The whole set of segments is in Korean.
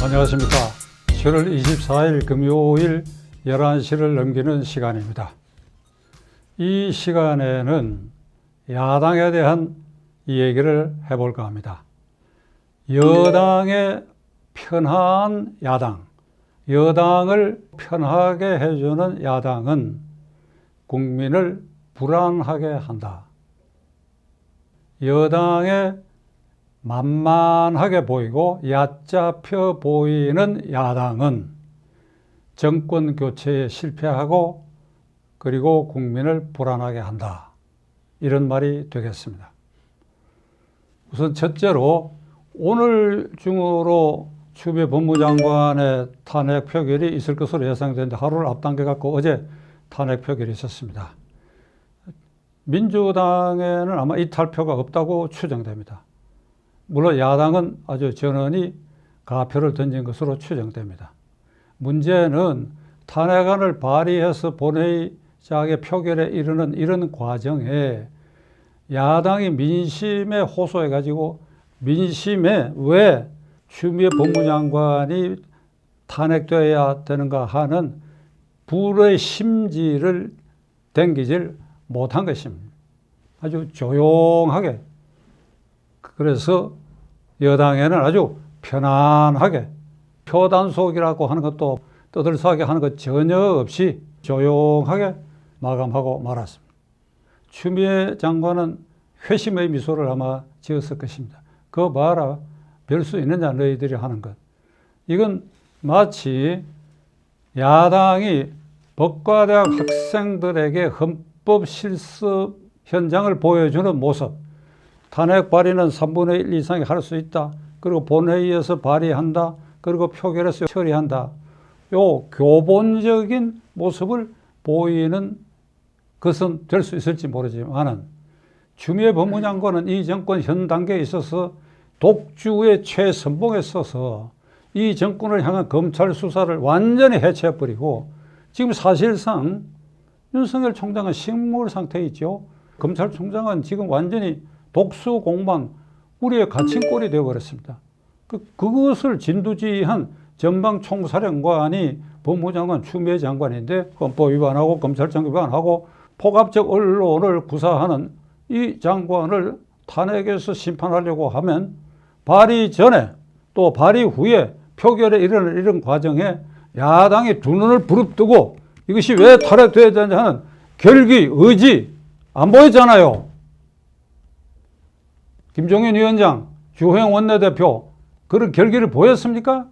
안녕하십니까. 7월 24일 금요일 11시를 넘기는 시간입니다. 이 시간에는 야당에 대한 이야기를 해볼까 합니다. 여당의 편한 야당, 여당을 편하게 해주는 야당은 국민을 불안하게 한다. 여당에 만만하게 보이고 얕잡혀 보이는 야당은 정권 교체에 실패하고 그리고 국민을 불안하게 한다. 이런 말이 되겠습니다. 우선 첫째로 오늘 중으로 추미애 법무장관의 탄핵 표결이 있을 것으로 예상되는데 하루를 앞당겨 갖고 어제 탄핵 표결이 있었습니다. 민주당에는 아마 이탈표가 없다고 추정됩니다. 물론 야당은 아주 전원이 가표를 던진 것으로 추정됩니다. 문제는 탄핵안을 발의해서 본회의장의 표결에 이르는 이런 과정에 야당이 민심에 호소해가지고 민심에 왜 추미애 법무장관이 탄핵되어야 되는가 하는 불의 심지를 댕기질 못한 것입니다. 아주 조용하게. 그래서 여당에는 아주 편안하게 표단속이라고 하는 것도 떠들썩하게 하는 것 전혀 없이 조용하게 마감하고 말았습니다. 추미애 장관은 회심의 미소를 아마 지었을 것입니다. 그거 봐라. 별 수 있느냐 너희들이 하는 것. 이건 마치 야당이 법과대학 학생들에게 헌법 실습 현장을 보여주는 모습. 탄핵 발의는 3분의 1 이상이 할 수 있다. 그리고 본회의에서 발의한다. 그리고 표결해서 처리한다. 요 교본적인 모습을 보이는 것은 될 수 있을지 모르지만은 추미애 법무장관은 이 정권 현 단계에 있어서 독주의 최선봉에 서서 이 정권을 향한 검찰 수사를 완전히 해체해버리고 지금 사실상 윤석열 총장은 식물 상태에 있죠. 검찰총장은 지금 완전히 독수공방, 우리의 갇힌 꼴이 되어버렸습니다. 그것을 진두지휘한 전방총사령관이 법무장관 추미애 장관인데 헌법 위반하고 검찰청 위반하고 폭압적 언론을 구사하는 이 장관을 탄핵에서 심판하려고 하면 발의 전에 또 발의 후에 표결에 이르는 이런 과정에 야당이 두 눈을 부릅뜨고 이것이 왜 탄핵돼야 되는지 하는 결기, 의지 안 보였잖아요. 김종인 위원장, 주호영 원내대표 그런 결기를 보였습니까?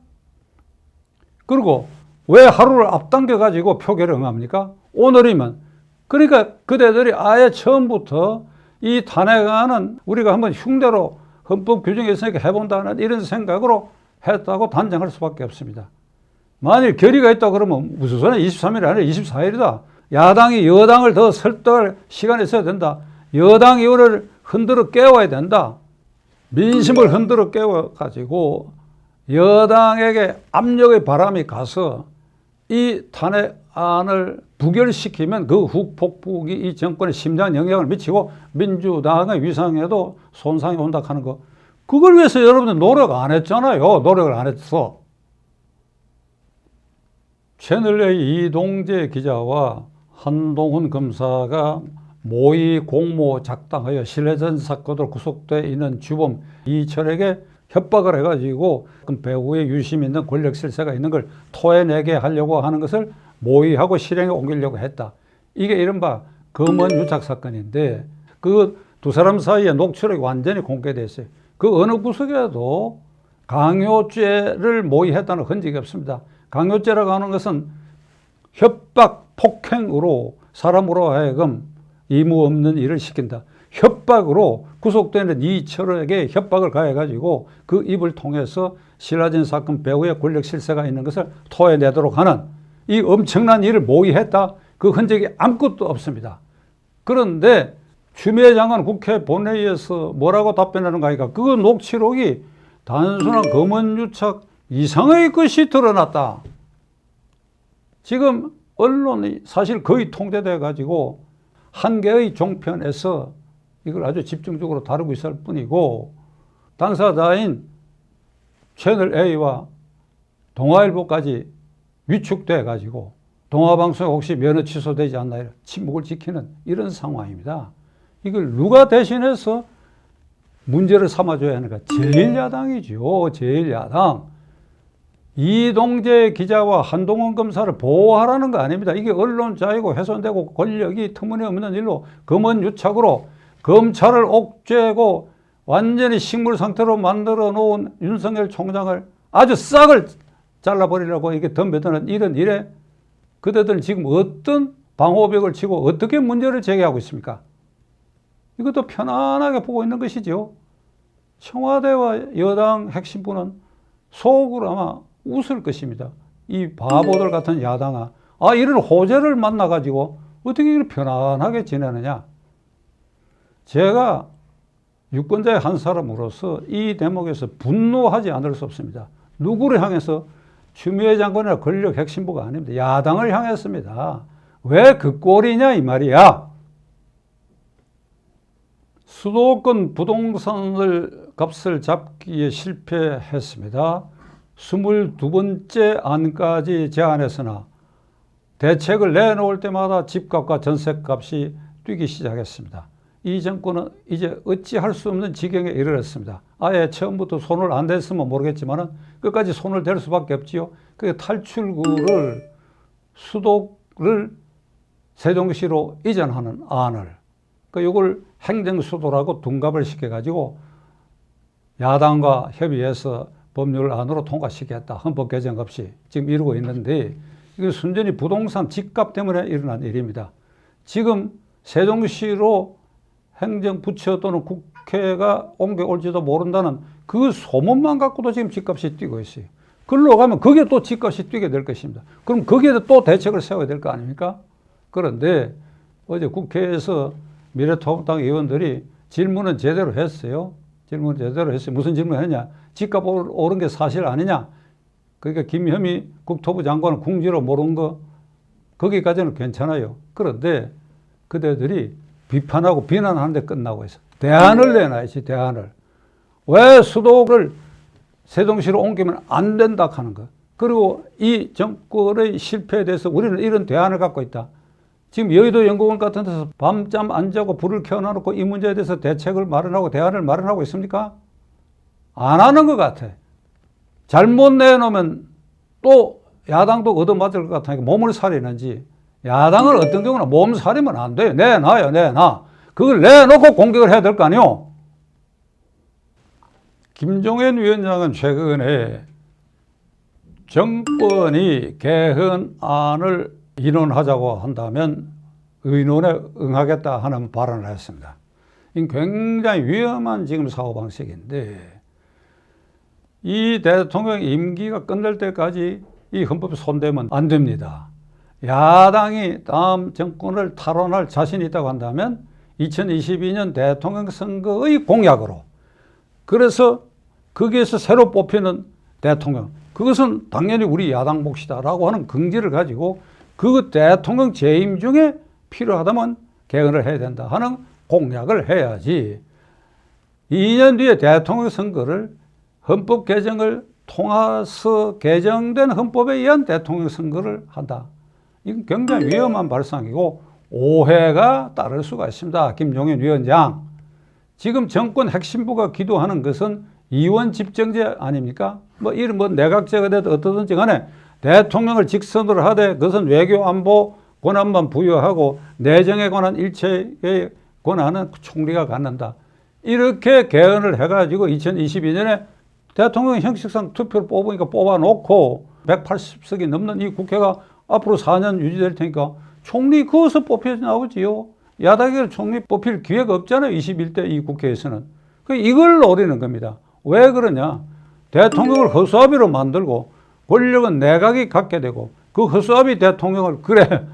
그리고 왜 하루를 앞당겨 가지고 표결에 응합니까? 오늘이면. 그러니까 그대들이 아예 처음부터 이 탄핵안은 우리가 한번 흉대로 헌법 규정에 있으니까 해본다는 이런 생각으로 했다고 단정할 수밖에 없습니다. 만일 결의가 있다 그러면 무슨 소리야? 23일이 아니라 24일이다. 야당이 여당을 더 설득할 시간이 있어야 된다. 여당이 이거를 흔들어 깨워야 된다. 민심을 흔들어 깨워가지고 여당에게 압력의 바람이 가서 이 탄핵안을 부결시키면 그 후폭풍이 이 정권의 심장 영향을 미치고 민주당의 위상에도 손상이 온다 하는 거. 그걸 위해서 여러분들 노력 안 했잖아요. 노력을 안 했어. 채널A 이동재 기자와 한동훈 검사가 모의 공모 작당하여 신뢰전 사건으로 구속되어 있는 주범 이철에게 협박을 해가지고 배후에 유심 있는 권력 실세가 있는 걸 토해내게 하려고 하는 것을 모의하고 실행에 옮기려고 했다. 이게 이른바 검언 유착 사건인데 그 두 사람 사이에 녹취록이 완전히 공개됐어요. 그 어느 구석에도 강요죄를 모의했다는 흔적이 없습니다. 강요죄라고 하는 것은 협박, 폭행으로 사람으로 하여금 의무 없는 일을 시킨다. 협박으로 구속되는 이철에게 협박을 가해가지고 그 입을 통해서 신라진 사건 배후에 권력 실세가 있는 것을 토해내도록 하는 이 엄청난 일을 모의했다. 그 흔적이 아무것도 없습니다. 그런데 추미애 장관 국회 본회의에서 뭐라고 답변하는가 하니까 그 녹취록이 단순한 검언유착 이상의 것이 드러났다. 지금 언론이 사실 거의 통제돼 가지고 한 개의 종편에서 이걸 아주 집중적으로 다루고 있을 뿐이고 당사자인 채널A와 동아일보까지 위축돼 가지고 동아방송에 혹시 면허 취소되지 않나 침묵을 지키는 이런 상황입니다. 이걸 누가 대신해서 문제를 삼아줘야 하는가? 제1야당이죠. 제1야당. 이동재 기자와 한동훈 검사를 보호하라는 거 아닙니다. 이게 언론 자유가 훼손되고 권력이 터무니없는 일로 검언유착으로 검찰을 옥죄고 완전히 식물 상태로 만들어 놓은 윤석열 총장을 아주 싹을 잘라버리려고 이게 덤벼드는 이런 일에 그대들은 지금 어떤 방호벽을 치고 어떻게 문제를 제기하고 있습니까? 이것도 편안하게 보고 있는 것이죠. 청와대와 여당 핵심부는 속으로 아마 웃을 것입니다. 이 바보들 같은 야당아, 이런 호재를 만나가지고 어떻게 이렇게 편안하게 지내느냐. 제가 유권자의 한 사람으로서 이 대목에서 분노하지 않을 수 없습니다. 누구를 향해서? 추미애 장관이나 권력 핵심부가 아닙니다. 야당을 향했습니다. 왜 그 꼴이냐 이 말이야. 수도권 부동산을 값을 잡기에 실패했습니다. 22번째 안까지 제안했으나 대책을 내놓을 때마다 집값과 전셋값이 뛰기 시작했습니다. 이 정권은 이제 어찌할 수 없는 지경에 이르렀습니다. 아예 처음부터 손을 안 댔으면 모르겠지만 끝까지 손을 댈 수밖에 없지요. 그 탈출구를 수도를 세종시로 이전하는 안을 이걸 행정수도라고 둔갑을 시켜가지고 야당과 협의해서 법률안으로 통과시켰다. 헌법 개정 없이 지금 이루고 있는데 이게 순전히 부동산 집값 때문에 일어난 일입니다. 지금 세종시로 행정부처 또는 국회가 옮겨올지도 모른다는 그 소문만 갖고도 지금 집값이 뛰고 있어요. 글로 가면 거기에 또 집값이 뛰게 될 것입니다. 그럼 거기에 또 대책을 세워야 될 거 아닙니까? 그런데 어제 국회에서 미래통합당 의원들이 질문은 제대로 했어요. 질문 제대로 했어요. 무슨 질문을 했냐? 집값 오른 게 사실 아니냐? 그러니까 김현미 국토부 장관은 궁지로 모른 거 거기까지는 괜찮아요. 그런데 그대들이 비판하고 비난하는데 끝나고 있어. 대안을 내놔야지, 대안을. 왜 수도를 세종시로 옮기면 안 된다 하는 거. 그리고 이 정권의 실패에 대해서 우리는 이런 대안을 갖고 있다. 지금 여의도 연구원 같은 데서 밤잠 안 자고 불을 켜놔놓고 이 문제에 대해서 대책을 마련하고 대안을 마련하고 있습니까? 안 하는 것 같아. 잘못 내놓으면 또 야당도 얻어맞을 것 같으니까 몸을 사리는지. 야당을 어떤 경우나 몸살이면 안 돼요. 내놔요, 내놔. 그걸 내놓고 공격을 해야 될 거 아니요. 김종인 위원장은 최근에 정권이 개헌안을 인원하자고 한다면 의논에 응하겠다 하는 발언을 했습니다. 이 굉장히 위험한 지금 사고방식인데 이 대통령 임기가 끝날 때까지 이 헌법에 손대면 안 됩니다. 야당이 다음 정권을 탈환할 자신이 있다고 한다면 2022년 대통령 선거의 공약으로 그래서 거기에서 새로 뽑히는 대통령 그것은 당연히 우리 야당 몫이다라고 하는 긍지를 가지고 그 대통령 재임 중에 필요하다면 개헌을 해야 된다 하는 공약을 해야지 2년 뒤에 대통령 선거를 헌법 개정을 통해서 개정된 헌법에 의한 대통령 선거를 한다. 이건 굉장히 위험한 발상이고 오해가 따를 수가 있습니다. 김종인 위원장. 지금 정권 핵심부가 기도하는 것은 이원 집정제 아닙니까? 이런 내각제가 되든 어떠든지 간에 대통령을 직선으로 하되 그것은 외교 안보 권한만 부여하고 내정에 관한 일체의 권한은 총리가 갖는다. 이렇게 개헌을 해가지고 2022년에 대통령 형식상 투표를 뽑으니까 뽑아놓고 180석이 넘는 이 국회가 앞으로 4년 유지될 테니까 총리 거기서 뽑혀 나오지요. 야당에게 총리 뽑힐 기회가 없잖아요. 21대 이 국회에서는. 이걸 노리는 겁니다. 왜 그러냐. 대통령을 허수아비로 만들고 권력은 내각이 갖게 되고 그 허수아비 대통령을 그래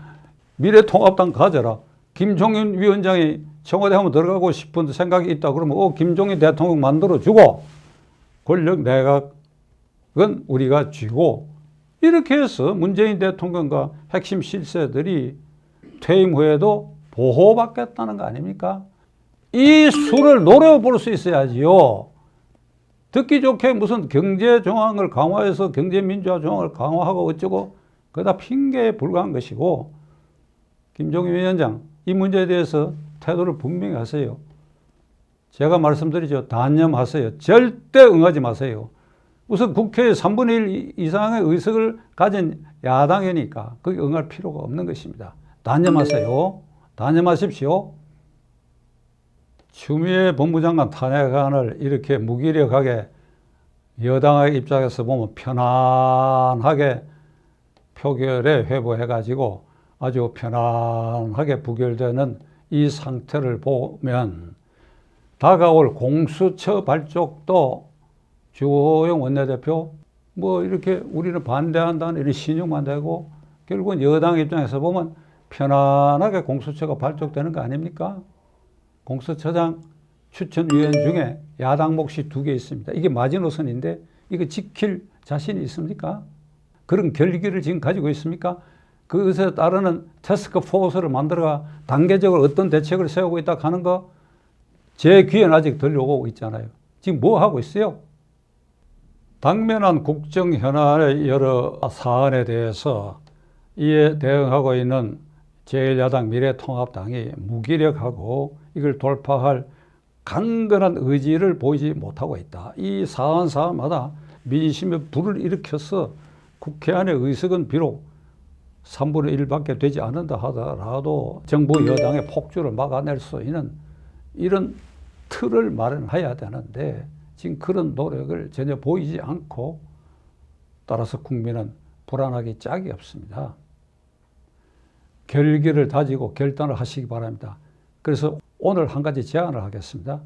미래통합당 가져라. 김종인 위원장이 청와대 한번 들어가고 싶은 생각이 있다 그러면 김종인 대통령 만들어주고 권력 내각은 우리가 쥐고 이렇게 해서 문재인 대통령과 핵심 실세들이 퇴임 후에도 보호받겠다는 거 아닙니까? 이 수를 노려볼 수 있어야지요. 듣기 좋게 무슨 경제 조항을 강화해서 경제 민주화 조항을 강화하고 어쩌고 그거 다 핑계에 불과한 것이고, 김종인 위원장 이 문제에 대해서 태도를 분명히 하세요. 제가 말씀드리죠. 단념하세요. 절대 응하지 마세요. 우선 국회에 3분의 1 이상의 의석을 가진 야당이니까 거기 응할 필요가 없는 것입니다. 단념하세요. 단념하십시오. 추미애 법무장관 탄핵안을 이렇게 무기력하게 여당의 입장에서 보면 편안하게 표결에 회부해가지고 아주 편안하게 부결되는 이 상태를 보면 다가올 공수처 발족도 주호영 원내대표 뭐 이렇게 우리는 반대한다는 이런 신용만 되고 결국은 여당 입장에서 보면 편안하게 공수처가 발족되는 거 아닙니까? 공수처장 추천위원 중에 야당 몫이 2개 있습니다. 이게 마지노선인데 이거 지킬 자신이 있습니까? 그런 결기를 지금 가지고 있습니까? 그것에 따르는 태스크포스를 만들어가 단계적으로 어떤 대책을 세우고 있다 하는 거 제 귀에는 아직 들려오고 있잖아요. 지금 뭐 하고 있어요? 당면한 국정 현안의 여러 사안에 대해서 이에 대응하고 있는 제1야당 미래통합당이 무기력하고 이걸 돌파할 강건한 의지를 보이지 못하고 있다. 이 사안마다 민심의 불을 일으켜서 국회 안의 의석은 비록 3분의 1밖에 되지 않는다 하더라도 정부 여당의 폭주를 막아낼 수 있는 이런 틀을 마련해야 되는데 지금 그런 노력을 전혀 보이지 않고 따라서 국민은 불안하기 짝이 없습니다. 결기를 다지고 결단을 하시기 바랍니다. 그래서 오늘 한 가지 제안을 하겠습니다.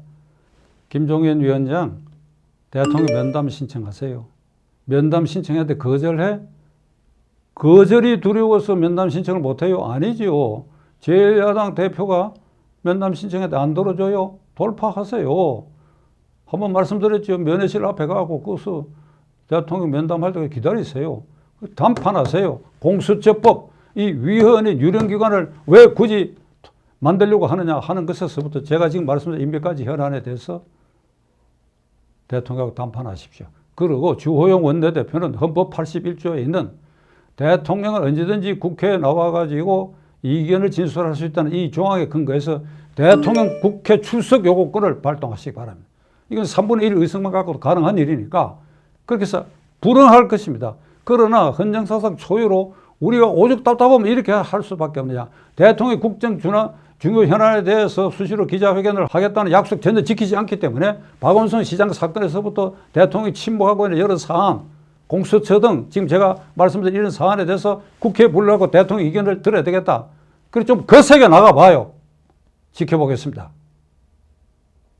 김종인 위원장 대통령 면담 신청하세요. 면담 신청했는데 거절해? 거절이 두려워서 면담 신청을 못해요? 아니지요. 제1야당 대표가 면담 신청했는데 안 들어줘요? 돌파하세요. 한번 말씀드렸죠. 면회실 앞에 가고 거기서 대통령 면담할 때 기다리세요. 담판하세요. 공수처법, 이 위헌인 유령기관을 왜 굳이 만들려고 하느냐 하는 것에서부터 제가 지금 말씀드린 인백까지 현안에 대해서 대통령하고 담판하십시오. 그리고 주호영 원내대표는 헌법 81조에 있는 대통령은 언제든지 국회에 나와가지고 이견을 진술할 수 있다는 이 조항에 근거해서 대통령 국회 출석 요구권을 발동하시기 바랍니다. 이건 3분의 1 의석만 갖고도 가능한 일이니까 그렇게 해서 불응할 것입니다. 그러나 헌정사상 초유로 우리가 오죽 답답하면 이렇게 할 수밖에 없느냐. 대통령이 국정 중요 현안에 대해서 수시로 기자회견을 하겠다는 약속 전혀 지키지 않기 때문에 박원순 시장 사건에서부터 대통령이 침묵하고 있는 여러 사안, 공수처 등 지금 제가 말씀드린 이런 사안에 대해서 국회에 불러가고 대통령 의견을 들어야 되겠다. 그래서 좀 거세게 나가봐요. 지켜보겠습니다.